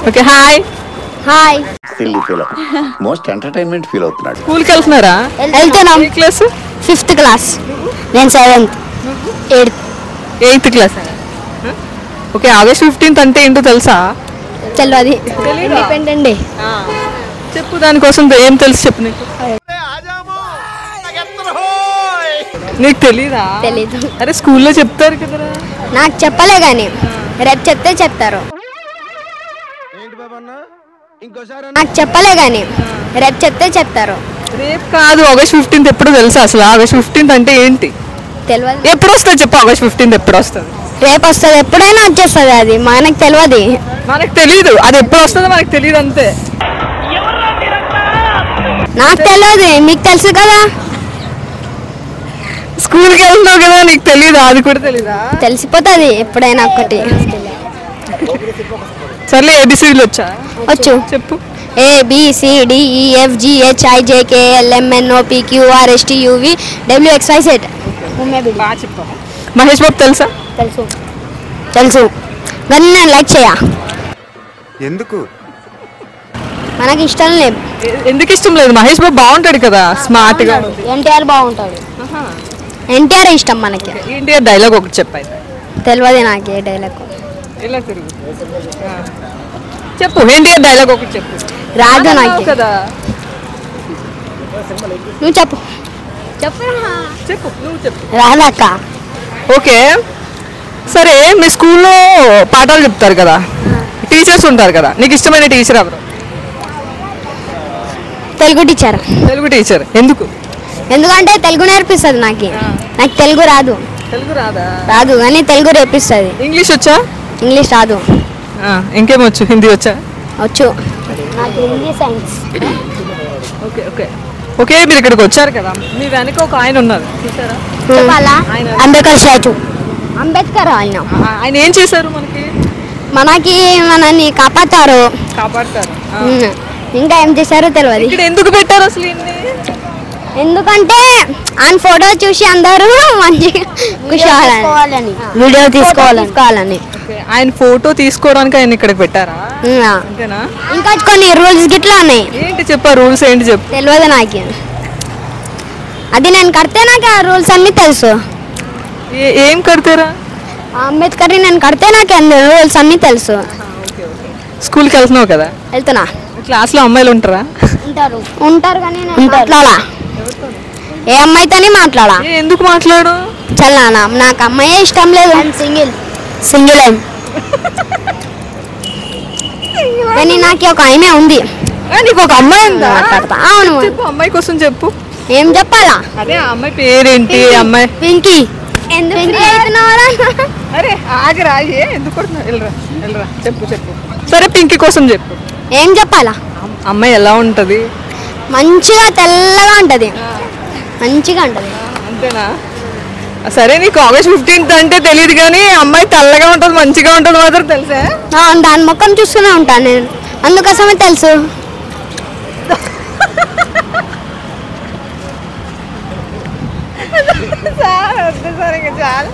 Okay hi hi silly feel most entertainment feel అవుతున్నాడు. స్కూల్కి వెళ్తున్నారా? వెళ్తున్నాం. ఏ క్లాస్? 5th class. నేను 7th 8th class. Okay August 15th అంటే ఏంటో తెలుసా? తెలియదు. తెలీదా? Independent day. చెప్పు దానికోసం ఏం తెలుసు చెప్పు నీకు. నీకు తెలీదా? తెలీదు. అరే స్కూల్లో చెప్తారు కదరా. నాకు చెప్పలే కానీ రేపు చెప్తే చెప్తారు. నాకు చెప్పలే కానీ రేపు చెప్తే చెప్తారు. రేపు కాదు ఆగస్ట్ 15th ఎప్పుడు తెలుసా అసలు? ఆగస్ట్ 15th అంటే ఏంటి తెలియదు. ఎప్పుడు వస్తుంది చెప్పు? ఆగస్ట్ 15th ఎప్పుడు వస్తుంది? రేపు వస్తుంది. ఎప్పుడైనా వచ్చేస్తుంది. అది మనకు తెలియదు. మనకు తెలీదు. అది ఎప్పుడు వస్తుందో మనకు తెలియదు అంతే. నాకు తెలియదు. మీకు తెలుసు కదా. స్కూల్కి వెళ్తున్నావు కదా నీకు తెలీదా? అది కూడా తెలీదా? తెలిసిపోతుంది ఎప్పుడైనా ఒకటి. సర్లే ఏబిసిడీలు వచ్చా? వచ్చు. చెప్పు. ABCDEFGHIJKLMNOPQRSTUVWXYZ. బాగా చెప్పు. మహేష్ బాబు తెలుసా? తెలుసు. తెలుసు కానీ నేను లైక్ చేయ. ఎందుకు? మనకి ఇష్టం లేదు. ఎందుకు ఇష్టం లేదు? మహేష్ బాబు బాగుంటాడు కదా, స్మార్ట్ గా. ఎన్టీఆర్ బాగుంటాడు. ఎన్టీఆర్ ఇష్టం మనకి. ఏంటి డైలాగ్ ఒకటి చెప్పాయి. తెలియదు నాకు ఏ డైలాగ్. ఇలా తిరుగు చెప్పు. ఎన్టీఆర్ డైలాగ్ ఒకటి చెప్పు. రాదు నాకు కదా. నువ్వు చెప్పు. చెప్పు. చెప్పు నువ్వు చెప్పు. రాదక్క. ఓకే సరే మీ స్కూల్లో పాఠాలు చెప్తారు కదా, టీచర్స్ ఉంటారు కదా, నీకు ఇష్టమైన టీచర్ ఎవరు? తెలుగు టీచర్. తెలుగు టీచర్ ఎందుకు? ఎందుకంటే తెలుగు నేర్పిస్తుంది నాకు. నాకు తెలుగు రాదు. తెలుగు రాదా? రాదు కానీ తెలుగు నేర్పిస్తుంది. ఇంగ్లీష్ వచ్చా? ఇంగ్లీష్ రాదు. ఇంకేమొచ్చు? హిందీ వచ్చా? వచ్చు. నాకు Hindi science. Okay okay okay మీరు ఇక్కడికి వచ్చారు కదా, మీ వెనక ఒక ఆయన ఉన్నారు చూసారా? చెప్పాలా? అంబేద్కర్ స్టాచ్యూ. అంబేద్కర్ ఆయన. ఆయన ఏం చేశారు మనకి? మనని కాపాడతారు. కాపాడతారు. ఇంకా ఏం చేశారో తెలియదు. ఇక్కడ ఎందుకు పెట్టారు అసలు ఇన్ని? ఎందుకంటే ఆయన ఫోటో చూసి అందరూ మంచిగా కూర్చోవాలని, వీడియో తీసుకోవాలని. ఆయన ఫోటో తీసుకోవడానికి ఆయన ఇక్కడికి పెట్టారా? అంతేనా? ఇంకా కొన్ని రూల్స్ గిట్లా ఉన్నాయి. ఏంటి చెప్పా రూల్స్? ఏంటి చెప్పు. తెలియదు నాకు. అది నేను కడితే నాకు ఆ రూల్స్ అన్ని తెలుసు. ఏం కడతారా? అంబేద్కర్ నేను కడితే నాకు రూల్స్ అన్ని తెలుసు. స్కూల్కి వెళ్తున్నావు కదా, వెళ్తున్నా. క్లాస్లో అమ్మాయిలు ఉంటారా? ఉంటారు కానీ మాట్లాడా. ఏ అమ్మాయితోనే మాట్లాడా. ఎందుకు మాట్లాడు? చల్లానా నాకు అమ్మాయే ఇష్టం లేదు. సింగిల్ కానీ నాకు ఒక ఆమె ఉంది. నీకు ఒక అమ్మాయి ఉందా? అవును. చెప్పు, అమ్మాయి కోసం చెప్పు. ఏం చెప్పాలా? అదే అమ్మాయి పేరేంటి? అమ్మాయి పింకీ. అరే ఆగరా, ఎందుకు వెళ్ళరా చెప్పు చెప్పు. సరే పింకీ కోసం చెప్పు. ఏం చెప్పాలా? అమ్మాయి ఎలా ఉంటది? మంచిగా తెల్లగా ఉంటది. మంచిగా ఉంటది. అంతేనా? సరే నీకు ఆగస్ట్ 15th అంటే తెలియదు కానీ అమ్మాయి తెల్లగా ఉంటుంది మంచిగా ఉంటుంది మాత్రం తెలుసా? దాని ముఖం చూస్తూనే ఉంటాను నేను, అందుకోసమే తెలుసు.